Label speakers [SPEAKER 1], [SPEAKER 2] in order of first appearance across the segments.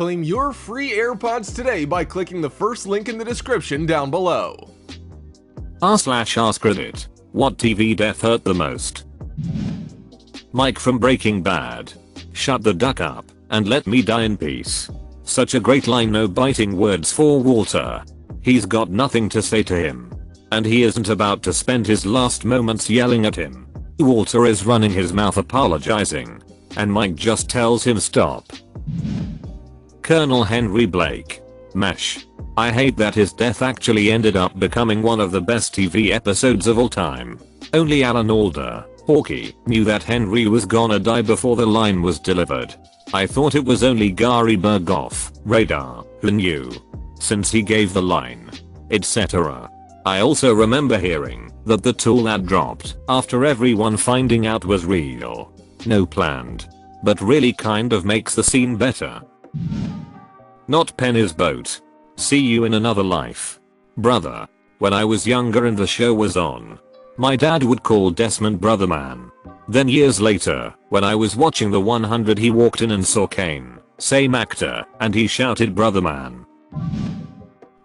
[SPEAKER 1] Claim your free AirPods today by clicking the first link in the description down below.
[SPEAKER 2] r/AskReddit. What TV death hurt the most? Mike from Breaking Bad. Shut the duck up and let me die in peace. Such a great line, no biting words for Walter. He's got nothing to say to him. And he isn't about to spend his last moments yelling at him. Walter is running his mouth apologizing. And Mike just tells him stop. Colonel Henry Blake. Mesh. I hate that his death actually ended up becoming one of the best TV episodes of all time. Only Alan Alda, Porky, knew that Henry was gonna die before the line was delivered. I thought it was only Gary Berghoff, Radar, who knew. Since he gave the line. Etc. I also remember hearing that the tool that dropped after everyone finding out was real. No planned. But really kind of makes the scene better. Not Penny's boat. See you in another life. Brother. When I was younger and the show was on, my dad would call Desmond Brother Man. Then years later, when I was watching the 100, he walked in and saw Kane, same actor, and he shouted Brother Man.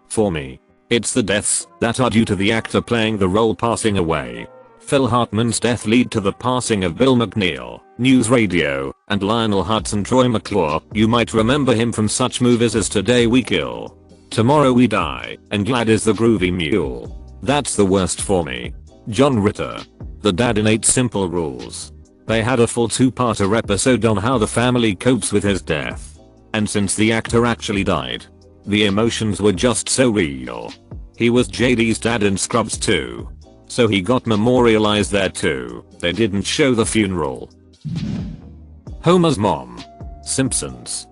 [SPEAKER 2] For me, it's the deaths that are due to the actor playing the role passing away. Phil Hartman's death led to the passing of Bill McNeil, News Radio, and Lionel Hudson. Troy McClure, you might remember him from such movies as Today We Kill, Tomorrow We Die, and Glad is the Groovy Mule. That's the worst for me. John Ritter. The dad in 8 Simple Rules. They had a full 2-parter episode on how the family copes with his death. And since the actor actually died, the emotions were just so real. He was JD's dad in Scrubs too. So he got memorialized there too. They didn't show the funeral. Homer's mom. Simpsons.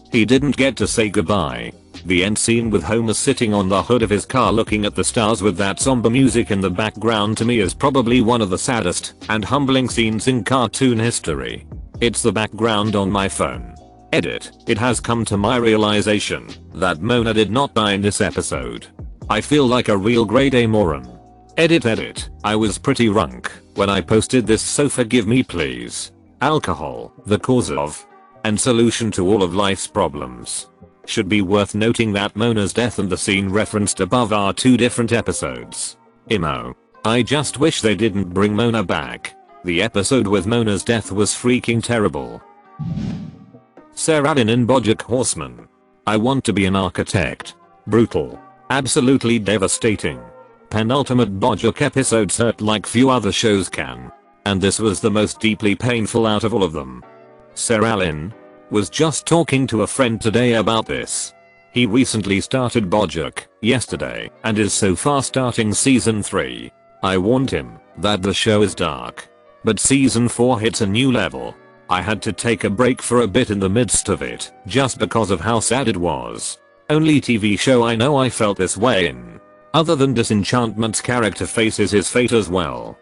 [SPEAKER 2] He didn't get to say goodbye. The end scene with Homer sitting on the hood of his car looking at the stars with that somber music in the background to me is probably one of the saddest and humbling scenes in cartoon history. It's the background on my phone. Edit. It has come to my realization that Mona did not die in this episode. I feel like a real grade A moron. Edit. I was pretty drunk when I posted this, so forgive me please. Alcohol, the cause of and solution to all of life's problems. Should be worth noting that Mona's death and the scene referenced above are 2 different episodes. Imo. I just wish they didn't bring Mona back. The episode with Mona's death was freaking terrible. Sarah Lynn in BoJack Horseman. I want to be an architect. Brutal. Absolutely devastating. Penultimate BoJack episodes hurt like few other shows can. And this was the most deeply painful out of all of them. Sarah Lynn was just talking to a friend today about this. He recently started BoJack yesterday and is so far starting season 3. I warned him that the show is dark. But season 4 hits a new level. I had to take a break for a bit in the midst of it just because of how sad it was. Only TV show I know I felt this way in. Other than Disenchantment's character faces his fate as well.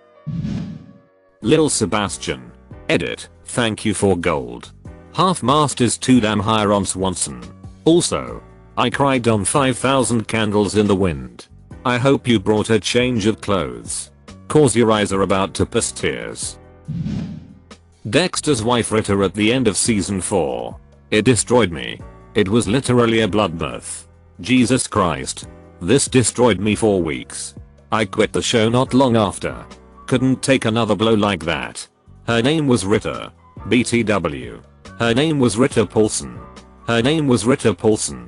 [SPEAKER 2] Lil Sebastian. Edit. Thank you for gold. Half-mast is too damn high on Swanson. Also, I cried on 5,000 Candles in the Wind. I hope you brought a change of clothes. Cause your eyes are about to burst tears. Dexter's wife Ritter at the end of season 4. It destroyed me. It was literally a bloodbath. Jesus Christ. This destroyed me for weeks. I quit the show not long after. Couldn't take another blow like that. Her name was Ritter. BTW. Her name was Ritter Paulson. Her name was Ritter Paulson.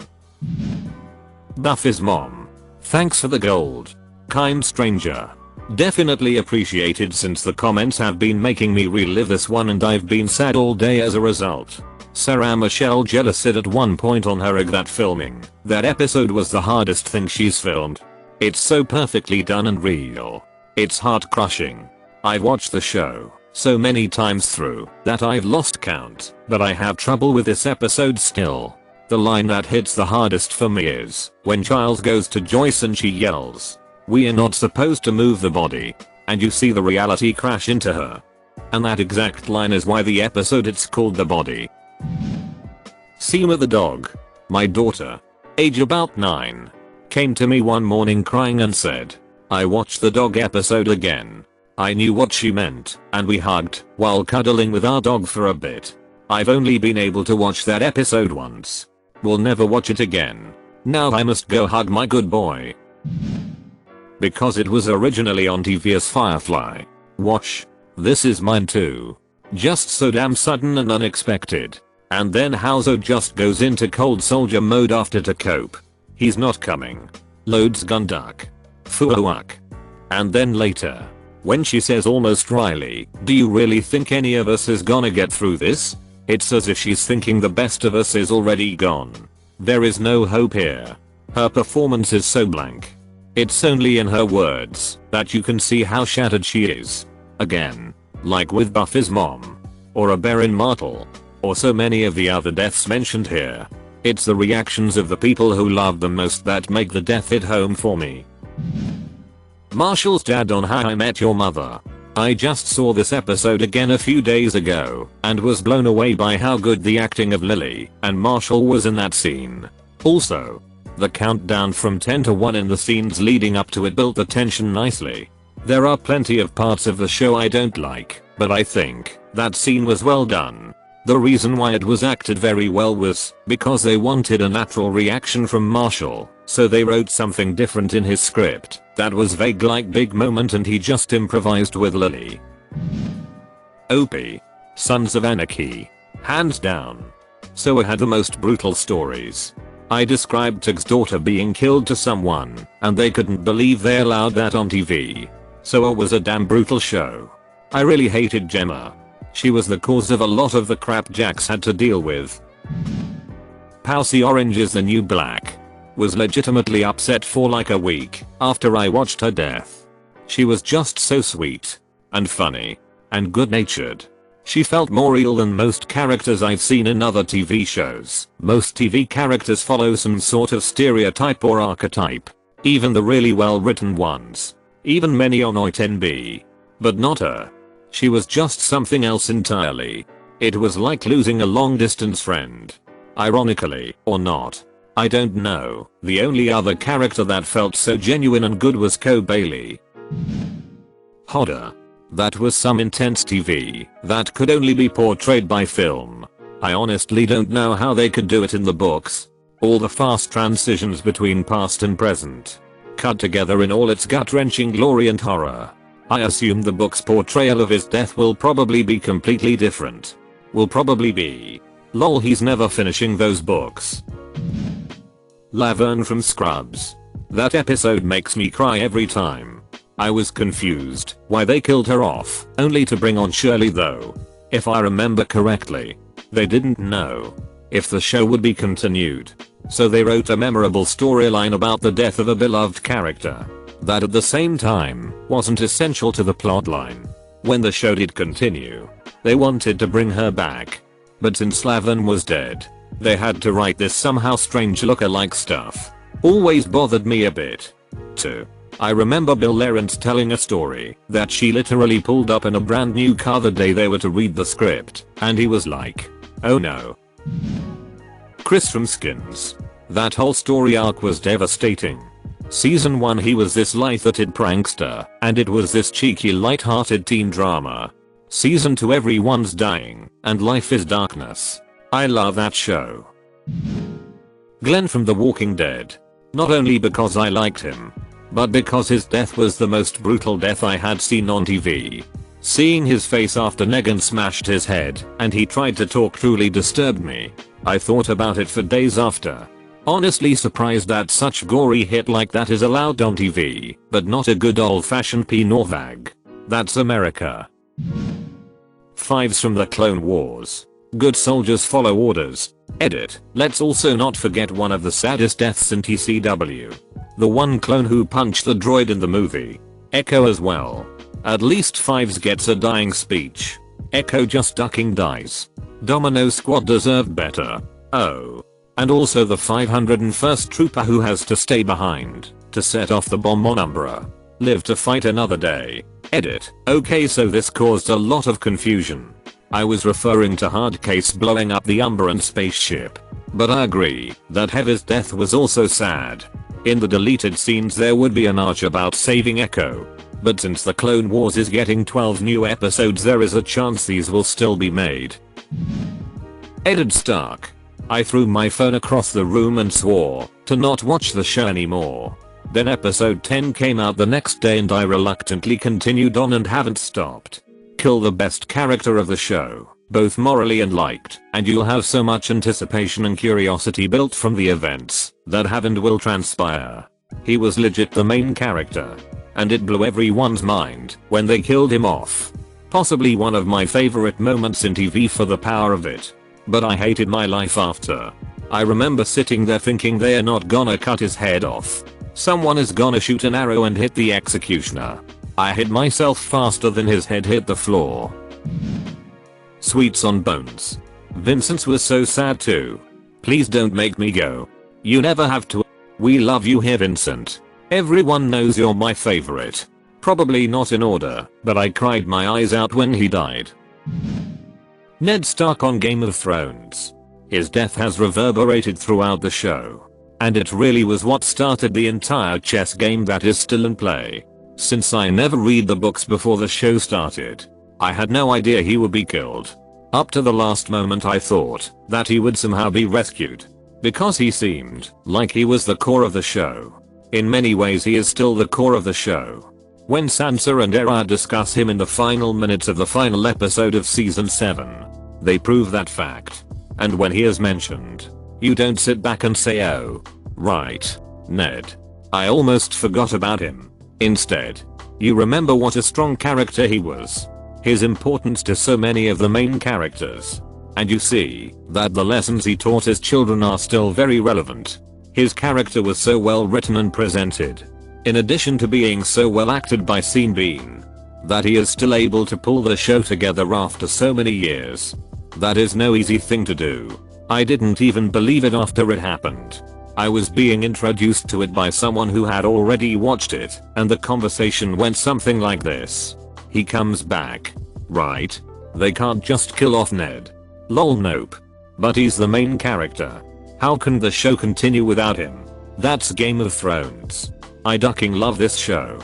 [SPEAKER 2] Buffy's mom. Thanks for the gold. Kind stranger. Definitely appreciated since the comments have been making me relive this one and I've been sad all day as a result. Sarah Michelle Gellar said at one point on her that filming that episode was the hardest thing she's filmed. It's so perfectly done and real. It's heart crushing. I've watched the show so many times through that I've lost count, but I have trouble with this episode still. The line that hits the hardest for me is when Giles goes to Joyce and she yells, "We are not supposed to move the body," and you see the reality crash into her. And that exact line is why the episode it's called The Body. Seema the dog. My daughter, age about 9, came to me one morning crying and said, "I watched the dog episode again." I knew what she meant, and we hugged while cuddling with our dog for a bit. I've only been able to watch that episode once. Will never watch it again. Now I must go hug my good boy. Because it was originally on TV as Firefly. Watch. This is mine too. Just so damn sudden and unexpected. And then Hauser just goes into cold soldier mode after to cope. He's not coming. Loads Gunduck. Fuuak. And then later, when she says almost wryly, do you really think any of us is gonna get through this? It's as if she's thinking the best of us is already gone. There is no hope here. Her performance is so blank. It's only in her words that you can see how shattered she is. Again, like with Buffy's mom. Or a Baron Martel. Or so many of the other deaths mentioned here. It's the reactions of the people who love them most that make the death hit home for me. Marshall's dad on How I Met Your Mother. I just saw this episode again a few days ago and was blown away by how good the acting of Lily and Marshall was in that scene. Also, the countdown from 10 to 1 in the scenes leading up to it built the tension nicely. There are plenty of parts of the show I don't like, but I think that scene was well done. The reason why it was acted very well was because they wanted a natural reaction from Marshall, so they wrote something different in his script that was vague like big moment and he just improvised with Lily. Opie. Sons of Anarchy. Hands down. Soa had the most brutal stories. I described Tig's daughter being killed to someone, and they couldn't believe they allowed that on TV. Soa was a damn brutal show. I really hated Gemma. She was the cause of a lot of the crap Jax had to deal with. Poussey Orange is the New Black. Was legitimately upset for like a week after I watched her death. She was just so sweet. And funny. And good natured. She felt more real than most characters I've seen in other TV shows. Most TV characters follow some sort of stereotype or archetype. Even the really well written ones. Even many on OIT-NB. But not her. She was just something else entirely. It was like losing a long distance friend. Ironically, or not. I don't know. The only other character that felt so genuine and good was Co Bailey. Hodder. That was some intense TV that could only be portrayed by film. I honestly don't know how they could do it in the books. All the fast transitions between past and present. Cut together in all its gut-wrenching glory and horror. I assume the book's portrayal of his death will probably be completely different. Will probably be. Lol, he's never finishing those books. Laverne from Scrubs. That episode makes me cry every time. I was confused why they killed her off, only to bring on Shirley though. If I remember correctly, they didn't know if the show would be continued. So they wrote a memorable storyline about the death of a beloved character that at the same time wasn't essential to the plotline. When the show did continue, they wanted to bring her back. But since Laverne was dead, they had to write this somehow strange look-alike stuff. Always bothered me a bit. 2. I remember Bill Lawrence telling a story that she literally pulled up in a brand new car the day they were to read the script, and he was like, oh no. Chris from Skins. That whole story arc was devastating. Season 1 he was this light-hearted prankster, and it was this cheeky light-hearted teen drama. Season 2 everyone's dying, and life is darkness. I love that show. Glenn from The Walking Dead. Not only because I liked him, but because his death was the most brutal death I had seen on TV. Seeing his face after Negan smashed his head and he tried to talk truly disturbed me. I thought about it for days after. Honestly surprised that such gory hit like that is allowed on TV, but not a good old-fashioned P nor vag. That's America. Fives from the Clone Wars. Good soldiers follow orders. Edit. Let's also not forget one of the saddest deaths in TCW. The one clone who punched the droid in the movie. Echo as well. At least Fives gets a dying speech. Echo just ducking dies. Domino Squad deserved better. Oh. And also the 501st Trooper who has to stay behind to set off the bomb on Umbra. Live to fight another day. Edit. Okay, so this caused a lot of confusion. I was referring to Hardcase blowing up the Umbran spaceship. But I agree that Heavy's death was also sad. In the deleted scenes there would be an arch about saving Echo. But since the Clone Wars is getting 12 new episodes there is a chance these will still be made. Eddard Stark. I threw my phone across the room and swore to not watch the show anymore. Then episode 10 came out the next day and I reluctantly continued on and haven't stopped. Kill the best character of the show, both morally and liked, and you'll have so much anticipation and curiosity built from the events that have and will transpire. He was legit the main character. And it blew everyone's mind when they killed him off. Possibly one of my favorite moments in TV for the power of it. But I hated my life after. I remember sitting there thinking they're not gonna cut his head off. Someone is gonna shoot an arrow and hit the executioner. I hit myself faster than his head hit the floor. Sweets on bones. Vincent's was so sad too. Please don't make me go. You never have to. We love you here, Vincent. Everyone knows you're my favorite. Probably not in order, but I cried my eyes out when he died. Ned Stark on Game of Thrones. His death has reverberated throughout the show. And it really was what started the entire chess game that is still in play. Since I never read the books before the show started, I had no idea he would be killed. Up to the last moment I thought that he would somehow be rescued. Because he seemed like he was the core of the show. In many ways he is still the core of the show. When Sansa and Arya discuss him in the final minutes of the final episode of season 7, they prove that fact. And when he is mentioned, you don't sit back and say, oh, right, Ned. I almost forgot about him. Instead, you remember what a strong character he was. His importance to so many of the main characters. And you see that the lessons he taught his children are still very relevant. His character was so well written and presented. In addition to being so well acted by Sean Bean, that he is still able to pull the show together after so many years. That is no easy thing to do. I didn't even believe it after it happened. I was being introduced to it by someone who had already watched it, and the conversation went something like this. He comes back. Right? They can't just kill off Ned. Lol, nope. But he's the main character. How can the show continue without him? That's Game of Thrones. I ducking love this show.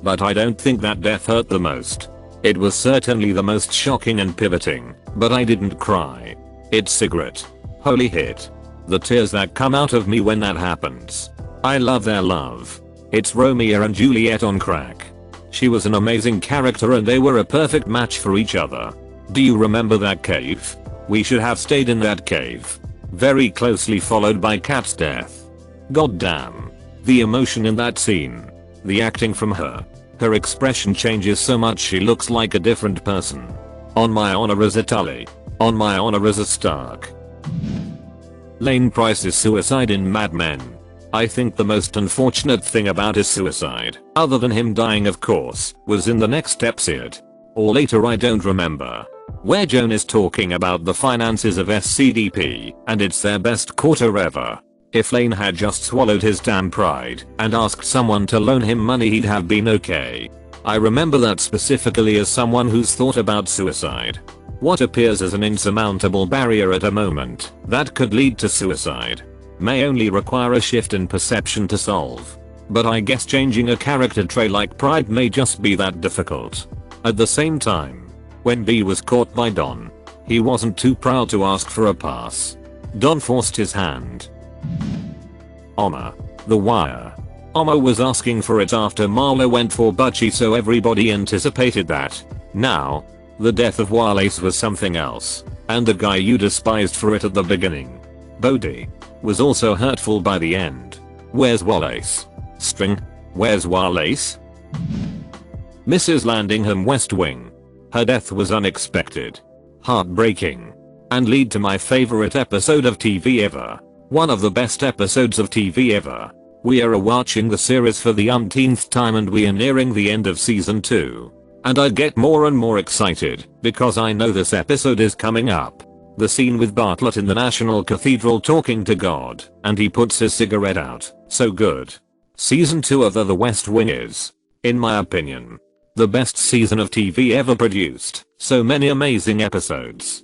[SPEAKER 2] But I don't think that death hurt the most. It was certainly the most shocking and pivoting, but I didn't cry. It's Sigrid. Holy hit. The tears that come out of me when that happens. I love their love. It's Romeo and Juliet on crack. She was an amazing character and they were a perfect match for each other. Do you remember that cave? We should have stayed in that cave. Very closely followed by Kat's death. God damn. The emotion in that scene. The acting from her. Her expression changes so much she looks like a different person. On my honor as a Tully. On my honor as a Stark. Lane Price's suicide in Mad Men. I think the most unfortunate thing about his suicide, other than him dying of course, was in the next episode. Or later, I don't remember. Where Joan is talking about the finances of SCDP, and it's their best quarter ever. If Lane had just swallowed his damn pride and asked someone to loan him money, he'd have been okay. I remember that specifically as someone who's thought about suicide. What appears as an insurmountable barrier at a moment that could lead to suicide may only require a shift in perception to solve. But I guess changing a character trait like pride may just be that difficult. At the same time, when B was caught by Don, he wasn't too proud to ask for a pass. Don forced his hand. Omar. The Wire. Omar was asking for it after Marlo went for Butchie, so everybody anticipated that. Now, the death of Wallace was something else, and the guy you despised for it at the beginning, Bodhi, was also hurtful by the end. Where's Wallace? String. Where's Wallace? Mrs. Landingham West Wing. Her death was unexpected, heartbreaking, and lead to my favorite episode of TV ever. One of the best episodes of TV ever. We are watching the series for the umpteenth time and we are nearing the end of season 2. And I get more and more excited because I know this episode is coming up. The scene with Bartlett in the National Cathedral talking to God and he puts his cigarette out. So good. Season 2 of The West Wing is, in my opinion, the best season of TV ever produced. So many amazing episodes.